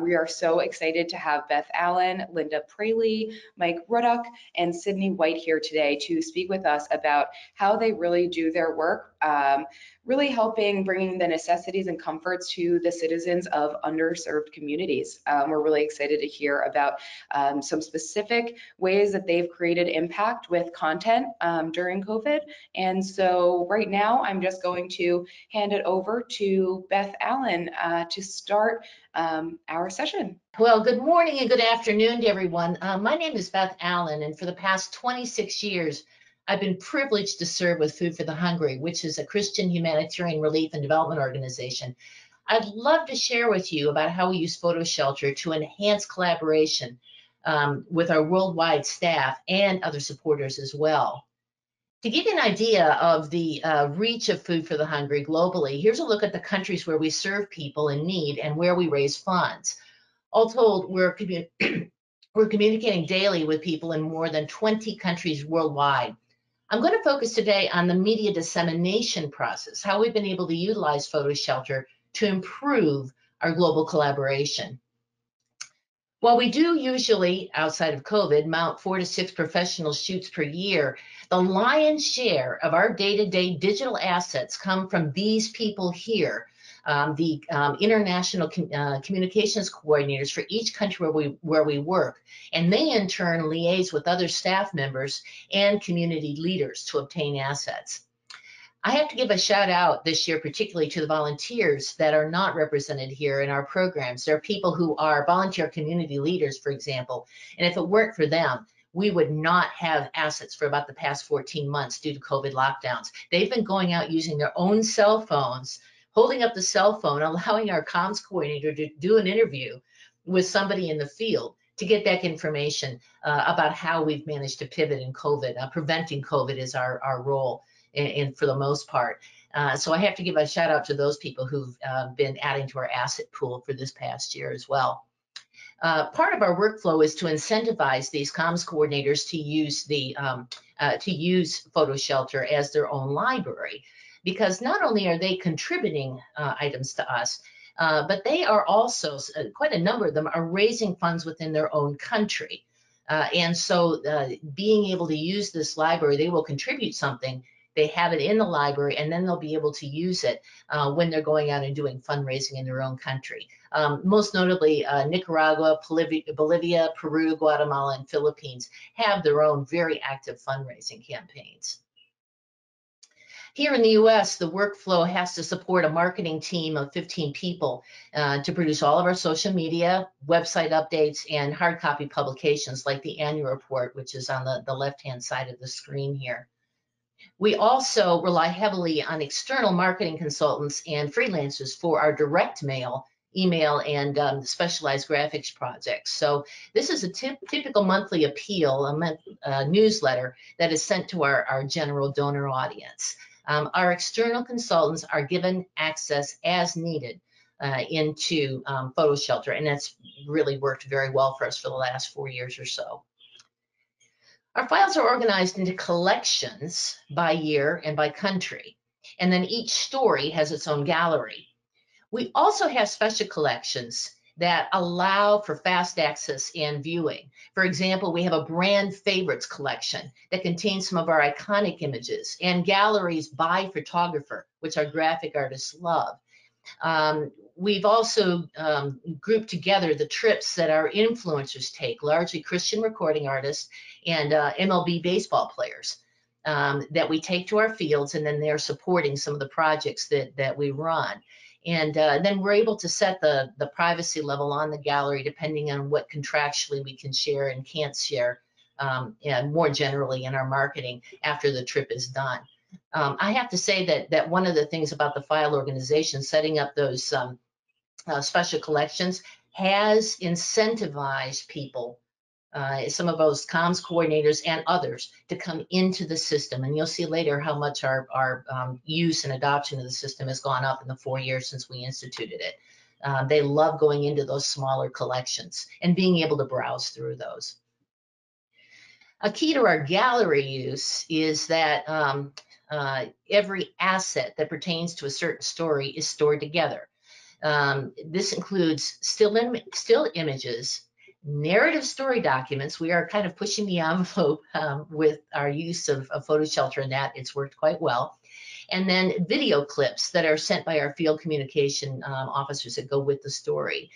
We are so excited to have Beth Allen, Linda Praley, Mike Ruddock, and Sydney White here today to speak with us about how they really do their work, really helping bringing the necessities and comforts to the citizens of underserved communities. We're really excited to hear about some specific ways that they've created impact with content during COVID. And so right now, I'm just going to hand it over to Beth Allen to start our session. Well, good morning and good afternoon to everyone. My name is Beth Allen, and for the past 26 years, I've been privileged to serve with Food for the Hungry, which is a Christian humanitarian relief and development organization. I'd love to share with you about how we use PhotoShelter to enhance collaboration with our worldwide staff and other supporters as well. To give you an idea of the reach of Food for the Hungry globally, here's a look at the countries where we serve people in need and where we raise funds. All told, we're communicating daily with people in more than 20 countries worldwide. I'm going to focus today on the media dissemination process, how we've been able to utilize PhotoShelter to improve our global collaboration. While we do usually, outside of COVID, mount 4 to 6 professional shoots per year, the lion's share of our day-to-day digital assets come from these people here, the international communications coordinators for each country where we work, and they in turn liaise with other staff members and community leaders to obtain assets. I have to give a shout out this year, particularly to the volunteers that are not represented here in our programs. There are people who are volunteer community leaders, for example, and if it weren't for them, we would not have assets for about the past 14 months due to COVID lockdowns. They've been going out using their own cell phones, holding up the cell phone, allowing our comms coordinator to do an interview with somebody in the field to get back information about how we've managed to pivot in COVID. Preventing COVID is our role. And for the most part. So I have to give a shout out to those people who've been adding to our asset pool for this past year as well. Part of our workflow is to incentivize these comms coordinators to use PhotoShelter as their own library, because not only are they contributing items to us, but they are also, quite a number of them are raising funds within their own country. And so being able to use this library, they will contribute something. They have it in the library, and then they'll be able to use it when they're going out and doing fundraising in their own country. Most notably, Nicaragua, Bolivia, Peru, Guatemala, and Philippines have their own very active fundraising campaigns. Here in the US, the workflow has to support a marketing team of 15 people to produce all of our social media, website updates, and hard copy publications like the annual report, which is on the left-hand side of the screen here. We also rely heavily on external marketing consultants and freelancers for our direct mail, email, and specialized graphics projects. So this is a typical monthly appeal, a newsletter that is sent to our general donor audience. Our external consultants are given access as needed into PhotoShelter, and that's really worked very well for us for the last 4 years or so. Our files are organized into collections by year and by country, and then each story has its own gallery. We also have special collections that allow for fast access and viewing. For example, we have a brand favorites collection that contains some of our iconic images, and galleries by photographer, which our graphic artists love. We've also grouped together the trips that our influencers take, largely Christian recording artists and MLB baseball players that we take to our fields, and then they're supporting some of the projects that we run. And then we're able to set the privacy level on the gallery depending on what contractually we can share and can't share, and more generally in our marketing after the trip is done. I have to say that one of the things about the file organization, setting up those special collections, has incentivized people, some of those comms coordinators and others, to come into the system. And you'll see later how much our use and adoption of the system has gone up in the 4 years since we instituted it. They love going into those smaller collections and being able to browse through those. A key to our gallery use is that every asset that pertains to a certain story is stored together. This includes still images, narrative story documents. We are kind of pushing the envelope with our use of PhotoShelter, and that it's worked quite well. And then video clips that are sent by our field communication officers that go with the story.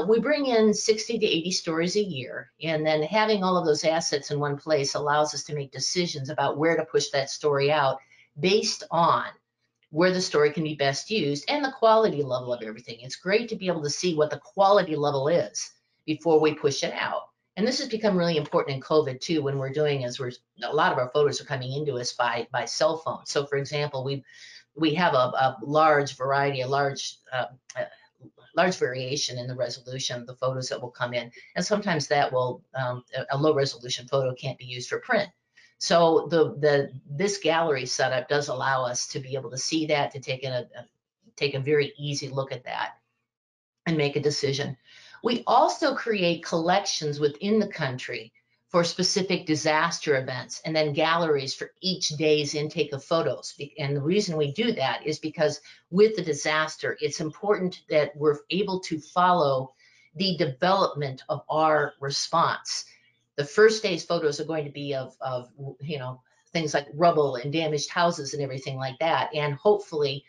We bring in 60 to 80 stories a year, and then having all of those assets in one place allows us to make decisions about where to push that story out based on where the story can be best used and the quality level of everything. It's great to be able to see what the quality level is before we push it out. And this has become really important in COVID too, when we're doing a lot of our photos are coming into us by cell phone. So for example, we have a large variety, large variation in the resolution of the photos that will come in. And sometimes that will, a low resolution photo can't be used for print. So this gallery setup does allow us to be able to see that, to take a very easy look at that and make a decision. We also create collections within the country for specific disaster events, and then galleries for each day's intake of photos. And the reason we do that is because with the disaster, it's important that we're able to follow the development of our response. The first day's photos are going to be of things like rubble and damaged houses and everything like that. And hopefully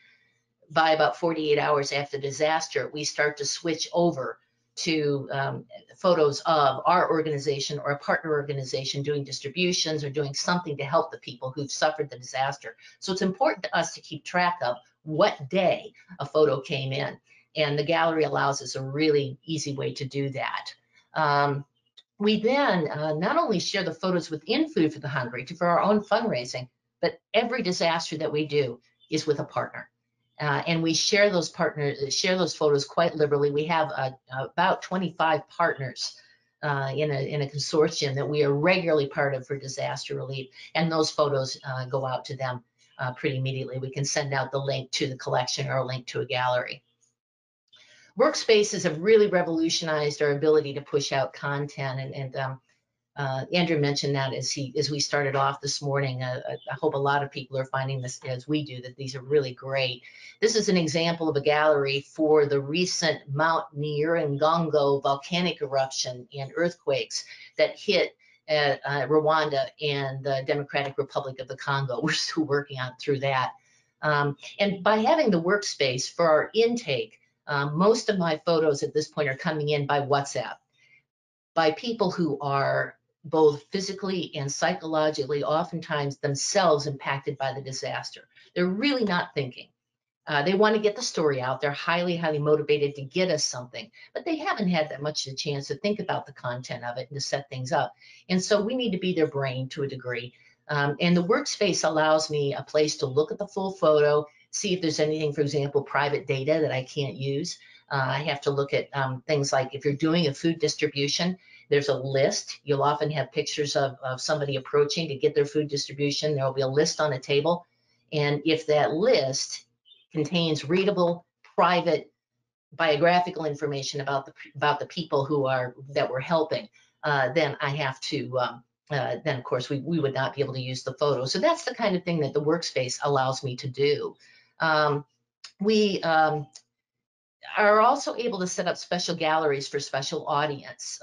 by about 48 hours after the disaster, we start to switch over to photos of our organization or a partner organization doing distributions or doing something to help the people who've suffered the disaster. So it's important to us to keep track of what day a photo came in. And the gallery allows us a really easy way to do that. We then not only share the photos within Food for the Hungry for our own fundraising, but every disaster that we do is with a partner. And we share those photos quite liberally. We have about 25 partners in a consortium that we are regularly part of for disaster relief, and those photos go out to them pretty immediately. We can send out the link to the collection or a link to a gallery. Workspaces have really revolutionized our ability to push out content, and Andrew mentioned that as we started off this morning. I hope a lot of people are finding this as we do, that these are really great. This is an example of a gallery for the recent Mount Nyiragongo volcanic eruption and earthquakes that hit Rwanda and the Democratic Republic of the Congo. We're still working on through that. And by having the workspace for our intake, most of my photos at this point are coming in by WhatsApp, by people who are both physically and psychologically, oftentimes themselves impacted by the disaster. They're really not thinking. They want to get the story out. They're highly, highly motivated to get us something, but they haven't had that much of a chance to think about the content of it and to set things up. And so we need to be their brain to a degree. And the workspace allows me a place to look at the full photo, see if there's anything, for example, private data that I can't use. I have to look at things like if you're doing a food distribution, there's a list. You'll often have pictures of somebody approaching to get their food distribution. There'll be a list on a table. And if that list contains readable, private, biographical information about the people that we're helping, then I have to, then of course we would not be able to use the photo. So that's the kind of thing that the workspace allows me to do. We are also able to set up special galleries for special audiences.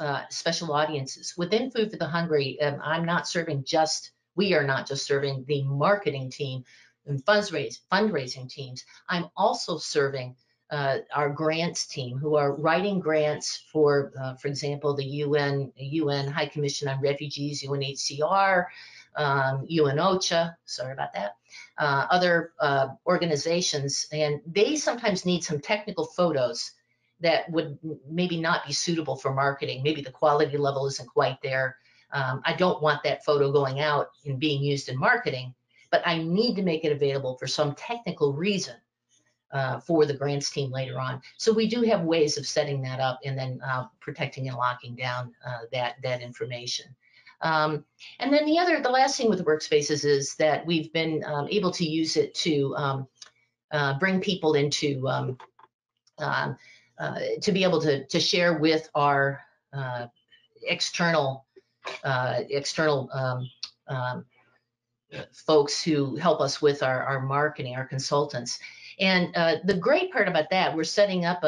Within Food for the Hungry, we are not just serving the marketing team and fundraising teams. I'm also serving our grants team, who are writing grants for example, the UN High Commission on Refugees, UNHCR, UN OCHA, sorry about that, other organizations, and they sometimes need some technical photos that would maybe not be suitable for marketing. Maybe the quality level isn't quite there. I don't want that photo going out and being used in marketing, but I need to make it available for some technical reason for the grants team later on. So we do have ways of setting that up and then protecting and locking down that information. And then the last thing with workspaces is that we've been able to use it to bring people into to be able to share with our external folks who help us with our marketing, our consultants. And the great part about that, we set up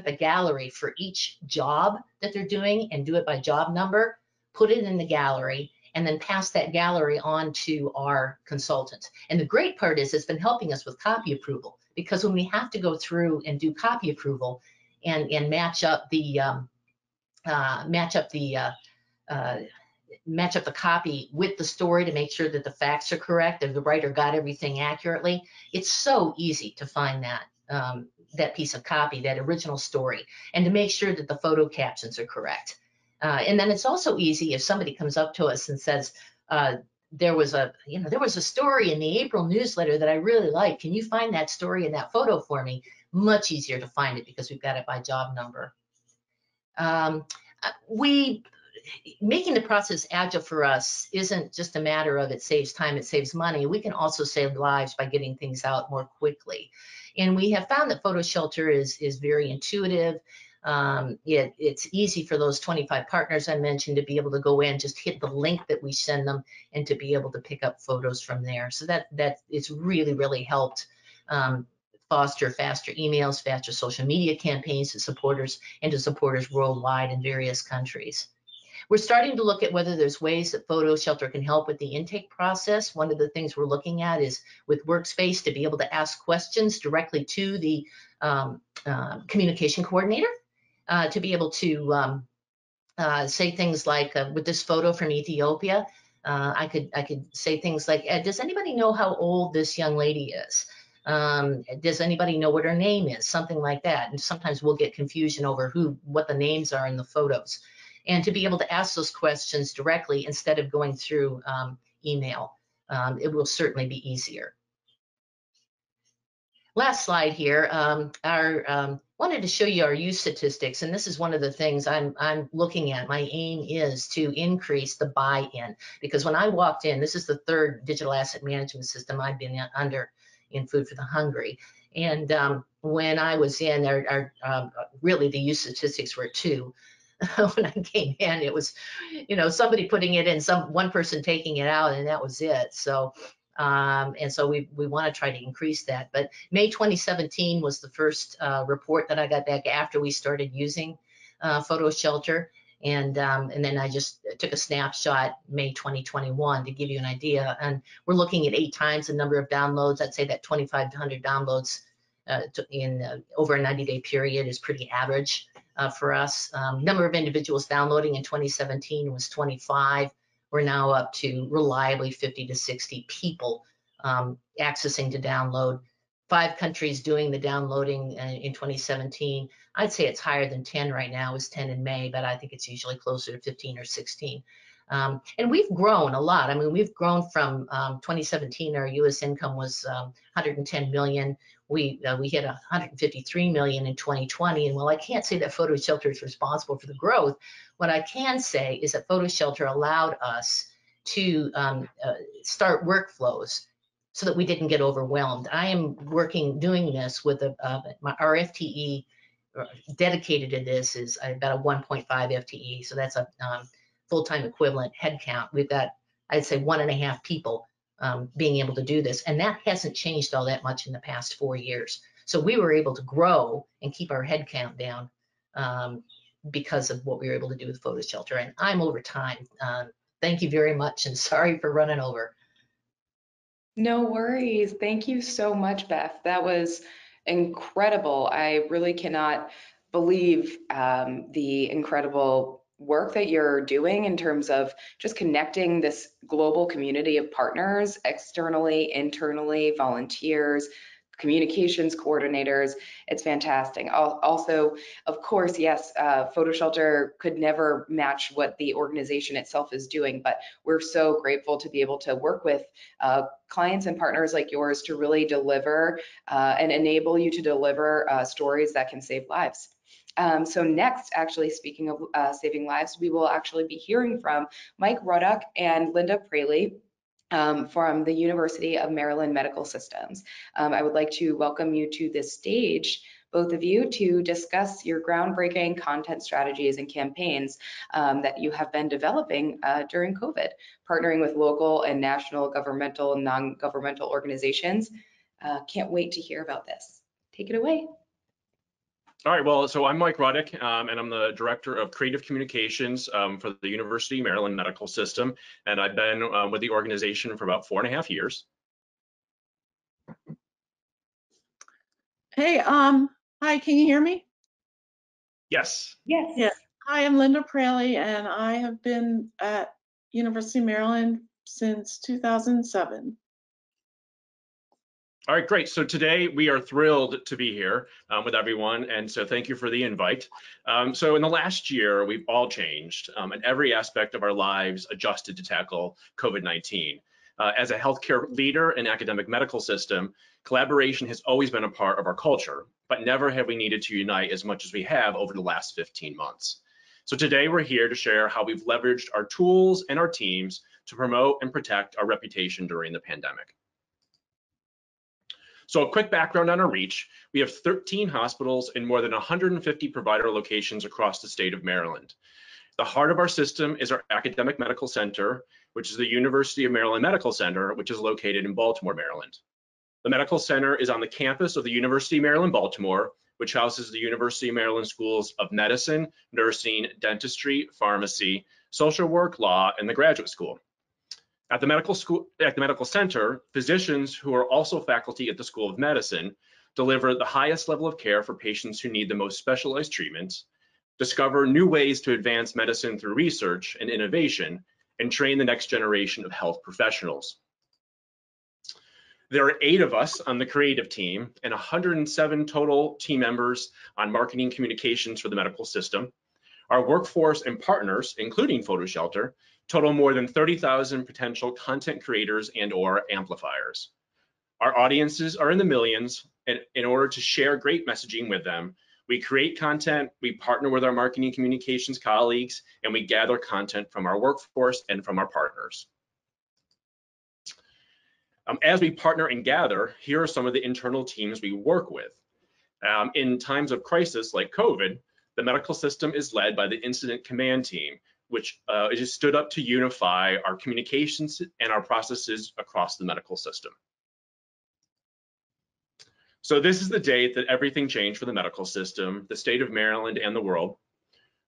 a gallery for each job that they're doing and do it by job number, put it in the gallery, and then pass that gallery on to our consultants. And the great part is it's been helping us with copy approval, because when we have to go through and do copy approval and match up the match up the copy with the story to make sure that the facts are correct, that the writer got everything accurately. It's so easy to find that piece of copy, that original story, and to make sure that the photo captions are correct. And then it's also easy if somebody comes up to us and says, there was a story in the April newsletter that I really liked. Can you find that story and that photo for me? Much easier to find it because we've got it by job number. Making the process agile for us isn't just a matter of it saves time, it saves money. We can also save lives by getting things out more quickly. And we have found that PhotoShelter is very intuitive. It's easy for those 25 partners I mentioned to be able to go in, just hit the link that we send them, and to be able to pick up photos from there. So that it's really helped foster faster emails, faster social media campaigns to supporters and to supporters worldwide in various countries. We're starting to look at whether there's ways that PhotoShelter can help with the intake process. One of the things we're looking at is with Workspace to be able to ask questions directly to the communication coordinator, to be able to say things like, with this photo from Ethiopia, I could say things like, does anybody know how old this young lady is? Does anybody know what her name is? Something like that. And sometimes we'll get confusion over what the names are in the photos. And to be able to ask those questions directly instead of going through email, it will certainly be easier. Last slide here. Wanted to show you our use statistics, and this is one of the things I'm looking at. My aim is to increase the buy-in, because when I walked in, this is the third digital asset management system I've been under in Food for the Hungry. And when I was in, really the use statistics were 2. When I came in, it was, somebody putting it in, one person taking it out, and that was it. So, and so we want to try to increase that. But May 2017 was the first report that I got back after we started using PhotoShelter. And then I just took a snapshot May 2021 to give you an idea. And we're looking at 8 times the number of downloads. I'd say that 25 to 100 downloads in over a 90-day period is pretty average for us. Number of individuals downloading in 2017 was 25. We're now up to reliably 50 to 60 people accessing to download. 5 countries doing the downloading in 2017. I'd say it's higher than 10 right now. It was 10 in May, but I think it's usually closer to 15 or 16. And we've grown a lot. I mean, we've grown from 2017, our U.S. income was 110 million. We hit 153 million in 2020. And while I can't say that PhotoShelter is responsible for the growth, what I can say is that PhotoShelter allowed us to start workflows so that we didn't get overwhelmed. I am doing this with our FTE dedicated to this is about a 1.5 FTE. So that's a full-time equivalent headcount. We've got, I'd say, 1.5 people being able to do this. And that hasn't changed all that much in the past 4 years. So we were able to grow and keep our headcount down because of what we were able to do with PhotoShelter. And I'm over time. Thank you very much, and sorry for running over. No worries. Thank you so much, Beth. That was incredible. I really cannot believe the incredible work that you're doing in terms of just connecting this global community of partners, externally, internally, volunteers, communications coordinators. It's fantastic. Also, of course, yes, PhotoShelter could never match what the organization itself is doing, but we're so grateful to be able to work with clients and partners like yours to really deliver and enable you to deliver stories that can save lives. So next, actually, speaking of saving lives, we will actually be hearing from Mike Ruddock and Linda Praley from the University of Maryland Medical Systems. I would like to welcome you to this stage, both of you, to discuss your groundbreaking content strategies and campaigns that you have been developing during COVID, partnering with local and national governmental and non-governmental organizations Can't wait to hear about this. Take it away. All right, well, so I'm Mike Ruddick, and I'm the Director of Creative Communications for the University of Maryland Medical System, and I've been with the organization for about 4.5 years. Hey, hi, can you hear me? Yes. Yes. Yeah. Hi, I'm Linda Praley, and I have been at University of Maryland since 2007. All right, great. So today we are thrilled to be here with everyone, and so thank you for the invite. So in the last year, we've all changed, and every aspect of our lives adjusted to tackle COVID-19. As a healthcare leader and academic medical system, collaboration has always been a part of our culture, but never have we needed to unite as much as we have over the last 15 months. So today we're here to share how we've leveraged our tools and our teams to promote and protect our reputation during the pandemic. So a quick background on our reach: we have 13 hospitals and more than 150 provider locations across the state of Maryland. The heart of our system is our academic medical center, which is the University of Maryland Medical Center, which is located in Baltimore, Maryland. The medical center is on the campus of the University of Maryland, Baltimore, which houses the University of Maryland Schools of Medicine, Nursing, Dentistry, Pharmacy, Social Work, Law, and the Graduate School. At the medical center, physicians who are also faculty at the School of Medicine deliver the highest level of care for patients who need the most specialized treatments, discover new ways to advance medicine through research and innovation, and train the next generation of health professionals. There are 8 of us on the creative team and 107 total team members on marketing communications for the medical system. Our workforce and partners, including PhotoShelter, total more than 30,000 potential content creators and/or amplifiers. Our audiences are in the millions, and in order to share great messaging with them, we create content, we partner with our marketing communications colleagues, and we gather content from our workforce and from our partners. As we partner and gather, here are some of the internal teams we work with. In times of crisis like COVID, the medical system is led by the Incident Command Team, which is stood up to unify our communications and our processes across the medical system. So this is the date that everything changed for the medical system, the state of Maryland, and the world.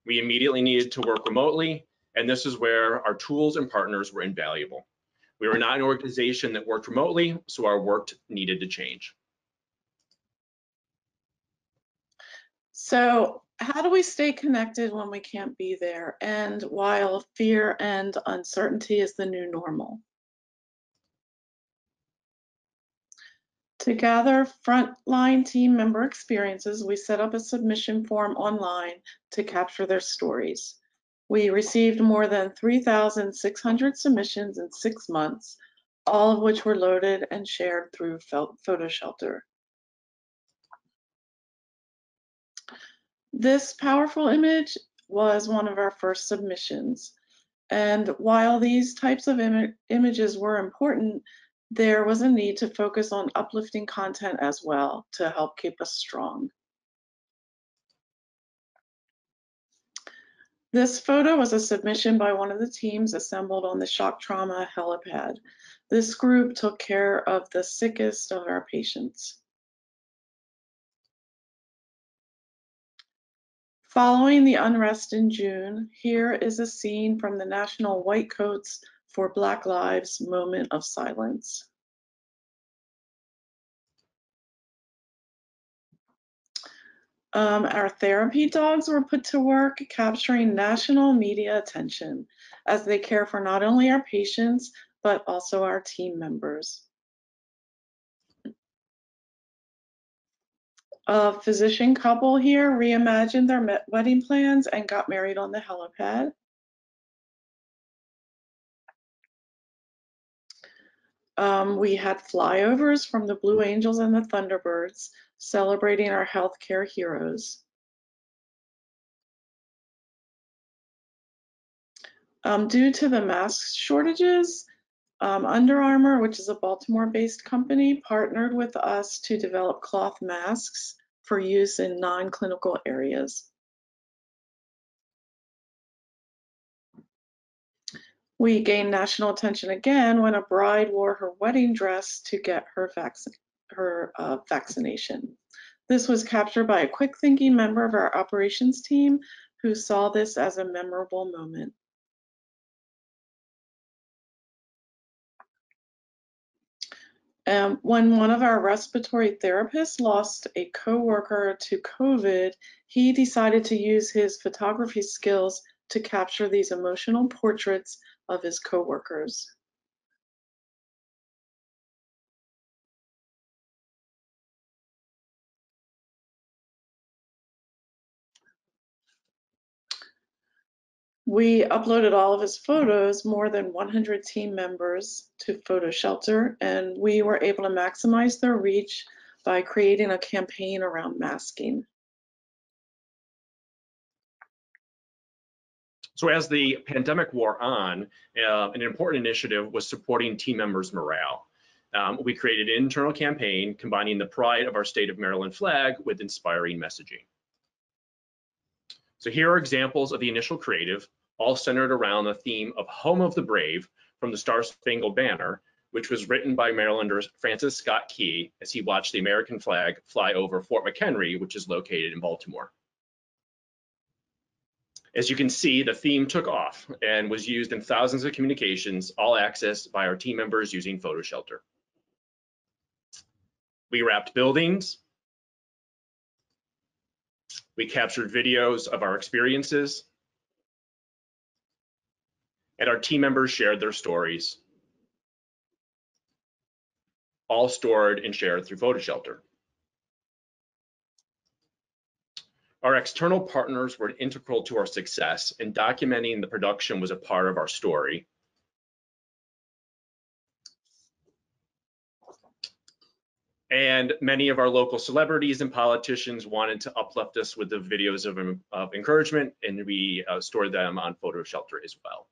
We immediately needed to work remotely, and this is where our tools and partners were invaluable. We were not an organization that worked remotely, so our work needed to change. So how do we stay connected when we can't be there, and while fear and uncertainty is the new normal? To gather frontline team member experiences, we set up a submission form online to capture their stories. We received more than 3,600 submissions in 6 months, all of which were loaded and shared through PhotoShelter. This powerful image was one of our first submissions. And while these types of images were important, there was a need to focus on uplifting content as well to help keep us strong. This photo was a submission by one of the teams assembled on the shock trauma helipad. This group took care of the sickest of our patients. Following the unrest in June, here is a scene from the National White Coats for Black Lives moment of silence. Our therapy dogs were put to work capturing national media attention as they care for not only our patients, but also our team members. A physician couple here reimagined their wedding plans and got married on the helipad. We had flyovers from the Blue Angels and the Thunderbirds celebrating our healthcare heroes. Due to the mask shortages, Under Armour, which is a Baltimore-based company, partnered with us to develop cloth masks for use in non-clinical areas. We gained national attention again when a bride wore her wedding dress to get her her vaccination. This was captured by a quick-thinking member of our operations team who saw this as a memorable moment. When one of our respiratory therapists lost a coworker to COVID, he decided to use his photography skills to capture these emotional portraits of his coworkers. We uploaded all of his photos, more than 100 team members, to PhotoShelter, and we were able to maximize their reach by creating a campaign around masking. So as the pandemic wore on, an important initiative was supporting team members' morale. We created an internal campaign combining the pride of our state of Maryland flag with inspiring messaging. So here are examples of the initial creative, all centered around the theme of Home of the Brave from the Star Spangled Banner, which was written by Marylander Francis Scott Key as he watched the American flag fly over Fort McHenry, which is located in Baltimore. As you can see, the theme took off and was used in thousands of communications, all accessed by our team members using PhotoShelter. We wrapped buildings. We captured videos of our experiences. And our team members shared their stories, all stored and shared through PhotoShelter. Our external partners were integral to our success, and documenting the production was a part of our story. And many of our local celebrities and politicians wanted to uplift us with the videos of encouragement, and we stored them on PhotoShelter as well.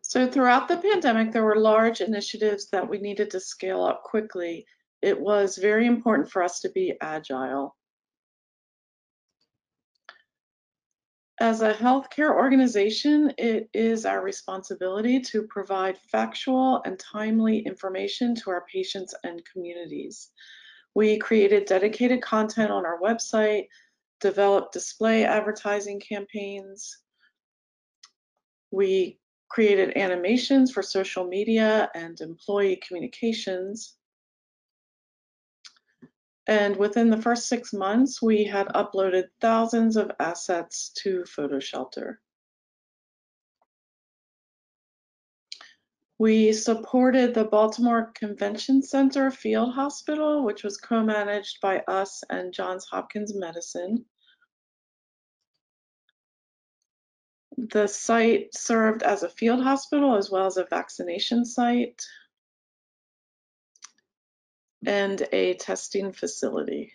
So throughout the pandemic, there were large initiatives that we needed to scale up quickly. It was very important for us to be agile. As a healthcare organization, it is our responsibility to provide factual and timely information to our patients and communities. We created dedicated content on our website, developed display advertising campaigns. We created animations for social media and employee communications. And within the first 6 months, we had uploaded thousands of assets to PhotoShelter. We supported the Baltimore Convention Center Field Hospital, which was co-managed by us and Johns Hopkins Medicine. The site served as a field hospital as well as a vaccination site and a testing facility.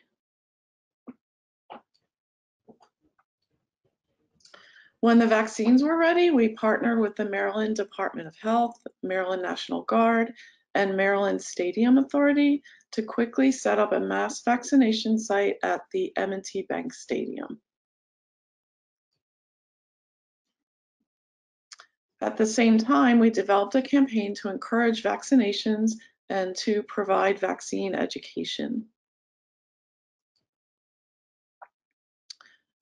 When the vaccines were ready, we partnered with the Maryland Department of Health, Maryland National Guard, and Maryland Stadium Authority to quickly set up a mass vaccination site at the M&T Bank Stadium. At the same time, we developed a campaign to encourage vaccinations and to provide vaccine education.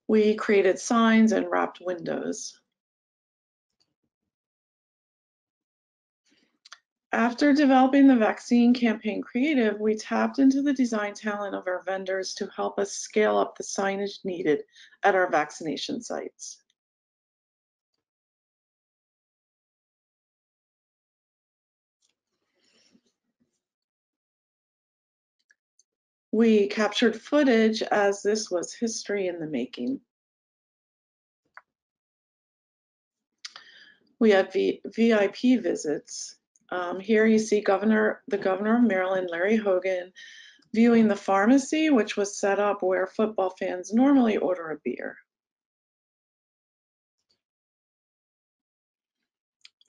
We created signs and wrapped windows. After developing the vaccine campaign creative, we tapped into the design talent of our vendors to help us scale up the signage needed at our vaccination sites. We captured footage as this was history in the making. We had VIP visits. Here you see the Governor of Maryland, Larry Hogan, viewing the pharmacy, which was set up where football fans normally order a beer.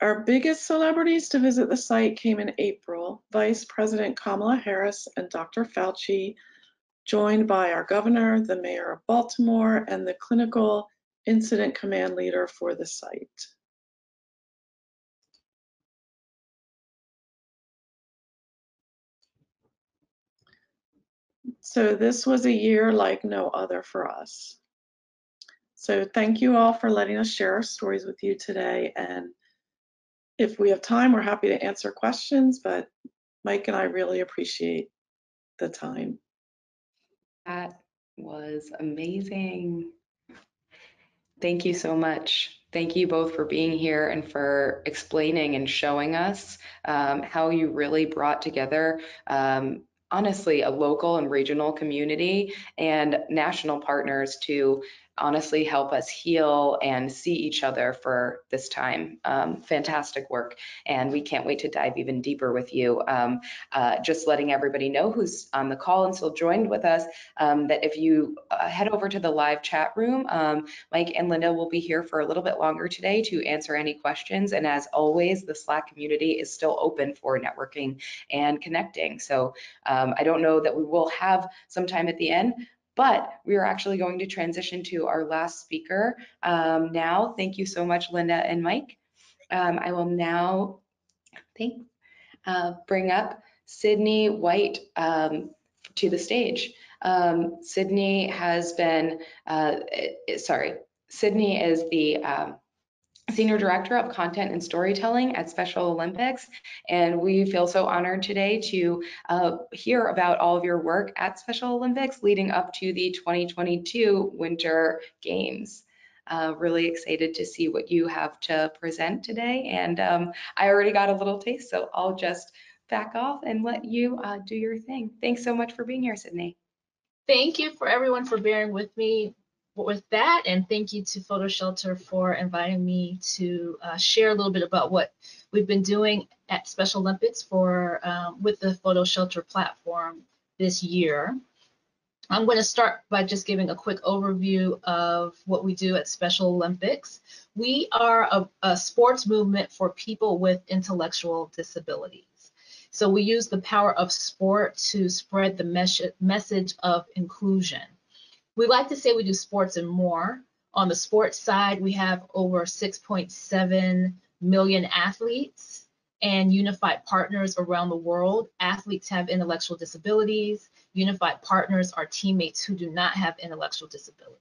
Our biggest celebrities to visit the site came in April. Vice President Kamala Harris and Dr. Fauci, joined by our governor, the mayor of Baltimore, and the clinical incident command leader for the site. So this was a year like no other for us. So thank you all for letting us share our stories with you today. And if we have time, we're happy to answer questions, but Mike and I really appreciate the time. That was amazing. Thank you so much. Thank you both for being here and for explaining and showing us how you really brought together, honestly, a local and regional community and national partners to honestly help us heal and see each other for this time. Fantastic work. And we can't wait to dive even deeper with you. Just letting everybody know who's on the call and still joined with us, that if you head over to the live chat room, Mike and Linda will be here for a little bit longer today to answer any questions. And as always, the Slack community is still open for networking and connecting. So I don't know that we will have some time at the end, but we are actually going to transition to our last speaker now. Thank you so much, Linda and Mike. I will now bring up Sydney White to the stage. Sydney has been, Sydney is the Senior Director of Content and Storytelling at Special Olympics, and we feel so honored today to hear about all of your work at Special Olympics leading up to the 2022 Winter Games. Really excited to see what you have to present today, and I already got a little taste, so I'll just back off and let you do your thing. Thanks so much for being here, Sydney. Thank you for everyone for bearing with me with that, and thank you to PhotoShelter for inviting me to share a little bit about what we've been doing at Special Olympics for with the PhotoShelter platform this year. I'm going to start by just giving a quick overview of what we do at Special Olympics. We are a sports movement for people with intellectual disabilities. So we use the power of sport to spread the message of inclusion. We like to say we do sports and more. On the sports side, we have over 6.7 million athletes and unified partners around the world. Athletes have intellectual disabilities. Unified partners are teammates who do not have intellectual disabilities.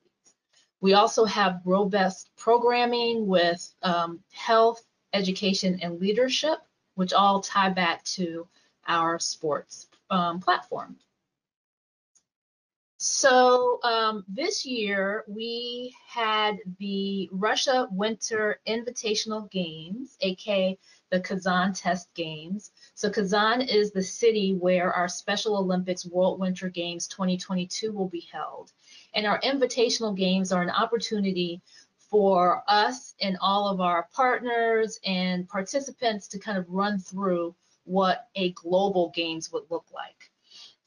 We also have robust programming with health, education, and leadership, which all tie back to our sports platform. So this year we had the Russia Winter Invitational Games, aka the Kazan Test Games. So Kazan is the city where our Special Olympics World Winter Games 2022 will be held. And our Invitational Games are an opportunity for us and all of our partners and participants to kind of run through what a global games would look like.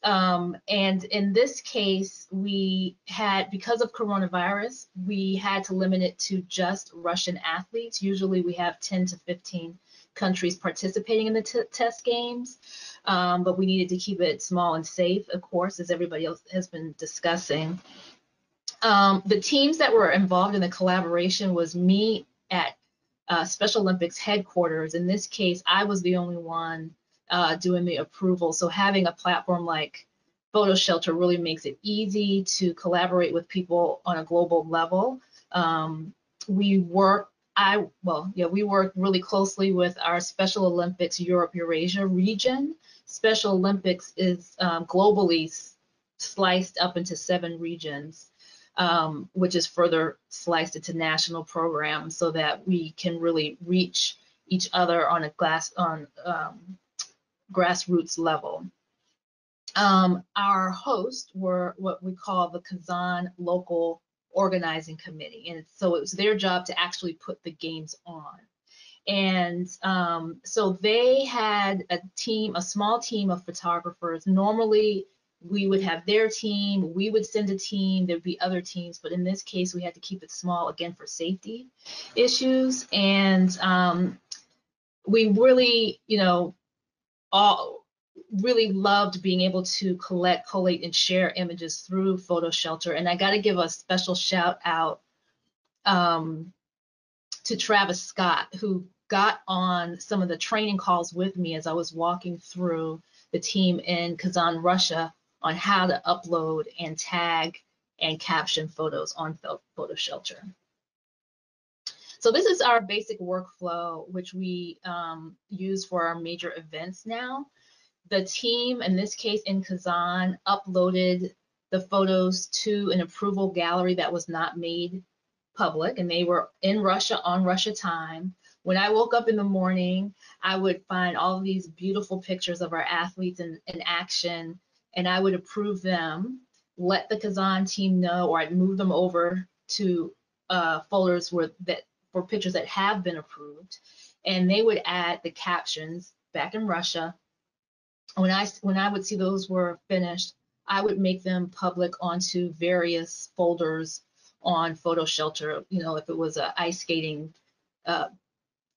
And in this case, we had, because of coronavirus, we had to limit it to just Russian athletes. Usually we have 10 to 15 countries participating in the test games, but we needed to keep it small and safe, of course, as everybody else has been discussing. The teams that were involved in the collaboration was me at Special Olympics headquarters. In this case, I was the only one doing the approval. So having a platform like PhotoShelter really makes it easy to collaborate with people on a global level. We work really closely with our Special Olympics Europe Eurasia region. Special Olympics is globally sliced up into 7 regions, which is further sliced into national programs so that we can really reach each other on a grassroots level. Our hosts were what we call the Kazan Local Organizing Committee, and so it was their job to actually put the games on. And so they had a small team of photographers. Normally we would have their team, we would send a team, there'd be other teams, but in this case we had to keep it small, again, for safety issues. And we really, really loved being able to collect, collate, and share images through PhotoShelter. And I got to give a special shout out to Travis Scott, who got on some of the training calls with me as I was walking through the team in Kazan, Russia on how to upload and tag and caption photos on PhotoShelter. So this is our basic workflow, which we use for our major events now. The team, in this case in Kazan, uploaded the photos to an approval gallery that was not made public, and they were in Russia on Russia time. When I woke up in the morning, I would find all of these beautiful pictures of our athletes in action, and I would approve them, let the Kazan team know, or I'd move them over to folders for pictures that have been approved, and they would add the captions back in Russia. When I would see those were finished, I would make them public onto various folders on PhotoShelter. You know, if it was a ice skating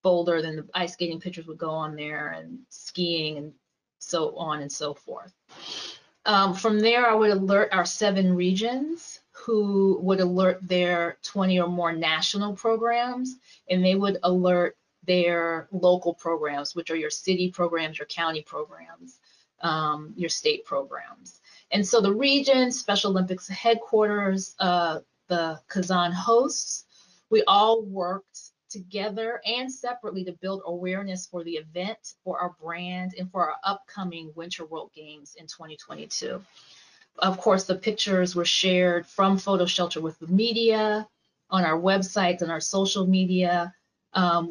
folder, then the ice skating pictures would go on there, and skiing and so on and so forth. From there, I would alert our 7 regions, who would alert their 20 or more national programs, and they would alert their local programs, which are your city programs, your county programs, your state programs. And so the regions, Special Olympics headquarters, the Kazan hosts, we all worked together and separately to build awareness for the event, for our brand, and for our upcoming Winter World Games in 2022. Of course, the pictures were shared from PhotoShelter with the media, on our websites and our social media.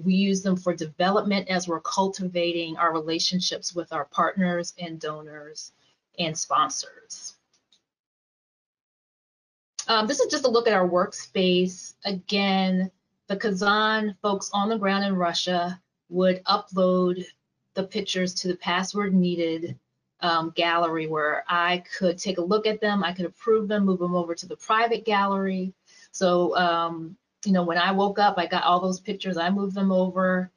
We use them for development as we're cultivating our relationships with our partners and donors and sponsors. This is just a look at our workspace. Again, the Kazan folks on the ground in Russia would upload the pictures to the password needed gallery, where I could take a look at them, I could approve them, move them over to the private gallery. So, you know, when I woke up, I got all those pictures, I moved them over.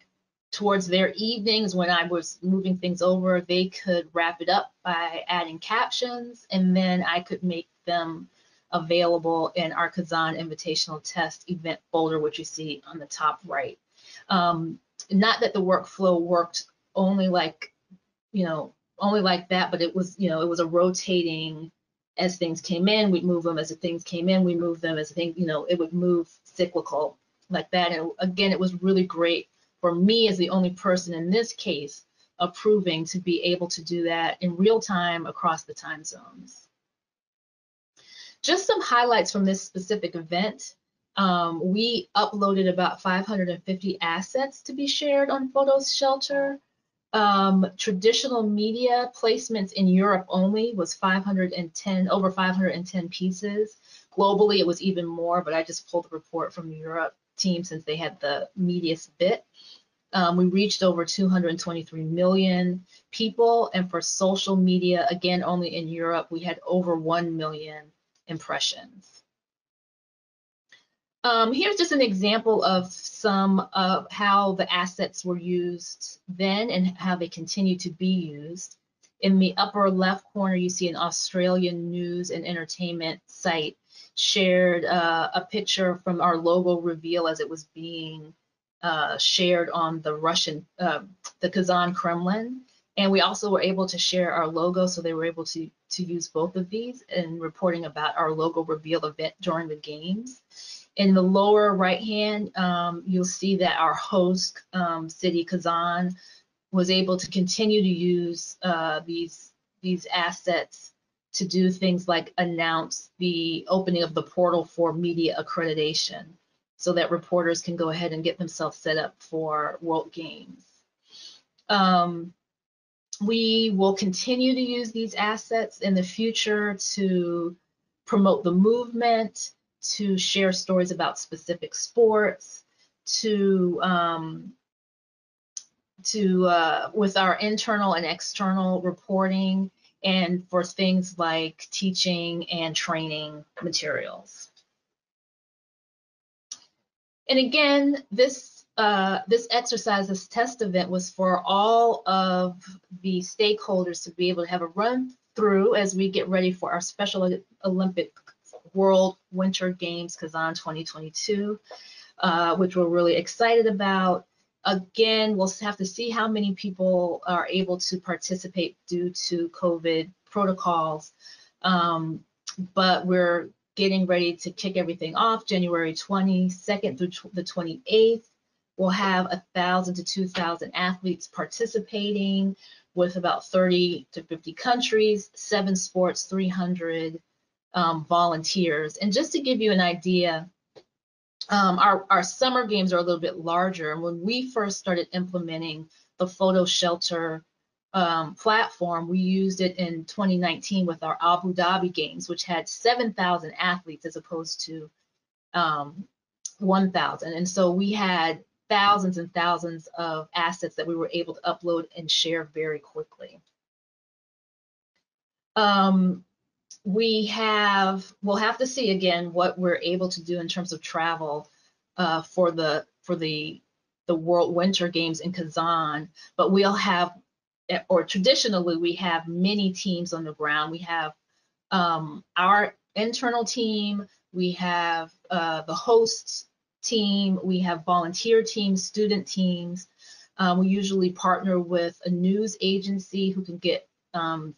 Towards their evenings, when I was moving things over, they could wrap it up by adding captions, and then I could make them available in our Kazan Invitational Test event folder, which you see on the top right. Not that the workflow worked only like, you know, only like that, but it was, you know, it was a rotating, as things came in, we'd move them, as things came in, we moved them, as things, you know, it would move cyclical like that. And again, it was really great for me as the only person in this case approving to be able to do that in real time across the time zones. Just some highlights from this specific event. We uploaded about 550 assets to be shared on PhotoShelter. Traditional media placements in Europe only was over 510 pieces. Globally, it was even more, but I just pulled the report from the Europe team since they had the meatiest bit. We reached over 223 million people, and for social media, again, only in Europe, we had over 1 million impressions. Here's just an example of some of how the assets were used then and how they continue to be used. In the upper left corner, you see an Australian news and entertainment site shared a picture from our logo reveal as it was being shared on the Kazan Kremlin. And we also were able to share our logo, so they were able to use both of these in reporting about our logo reveal event during the games. In the lower right hand, you'll see that our host city, Kazan, was able to continue to use these assets to do things like announce the opening of the portal for media accreditation, so that reporters can go ahead and get themselves set up for World Games. We will continue to use these assets in the future to promote the movement, to share stories about specific sports, with our internal and external reporting, and for things like teaching and training materials. And again, this exercise, this test event, was for all of the stakeholders to be able to have a run through as we get ready for our Special Olympic World Winter Games Kazan 2022, which we're really excited about. Again, we'll have to see how many people are able to participate due to COVID protocols. But we're getting ready to kick everything off January 22nd through the 28th. We'll have 1,000 to 2,000 athletes participating with about 30 to 50 countries, 7 sports, 300 volunteers. And just to give you an idea, our summer games are a little bit larger. And when we first started implementing the PhotoShelter platform, we used it in 2019 with our Abu Dhabi games, which had 7,000 athletes as opposed to 1,000. And so we had thousands and thousands of assets that we were able to upload and share very quickly. We'll have to see again what we're able to do in terms of travel for the World Winter Games in Kazan, but we'll have, or traditionally we have many teams on the ground. We have our internal team, we have the hosts team, we have volunteer teams, student teams. We usually partner with a news agency who can get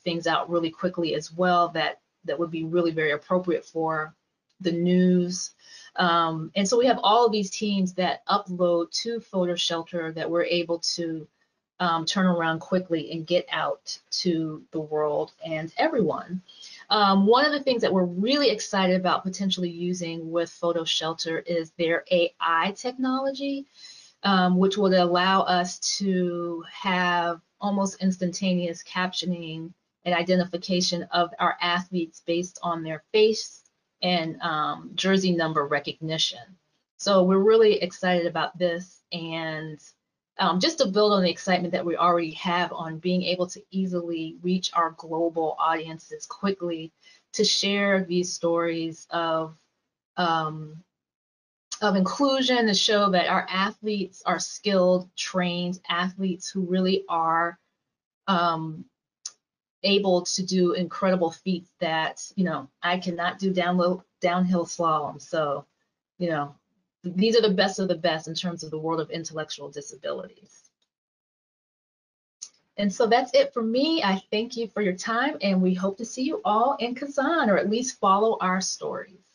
things out really quickly as well, that would be really very appropriate for the news. And so we have all of these teams that upload to PhotoShelter that we're able to turn around quickly and get out to the world and everyone. One of the things that we're really excited about potentially using with PhotoShelter is their AI technology, which would allow us to have almost instantaneous captioning and identification of our athletes based on their face and jersey number recognition. So we're really excited about this, and just to build on the excitement that we already have on being able to easily reach our global audiences quickly to share these stories of inclusion, to show that our athletes are skilled, trained athletes who really are able to do incredible feats that, I cannot do downhill slalom. So, these are the best of the best in terms of the world of intellectual disabilities. And so that's it for me. I thank you for your time, and we hope to see you all in Kazan, or at least follow our stories.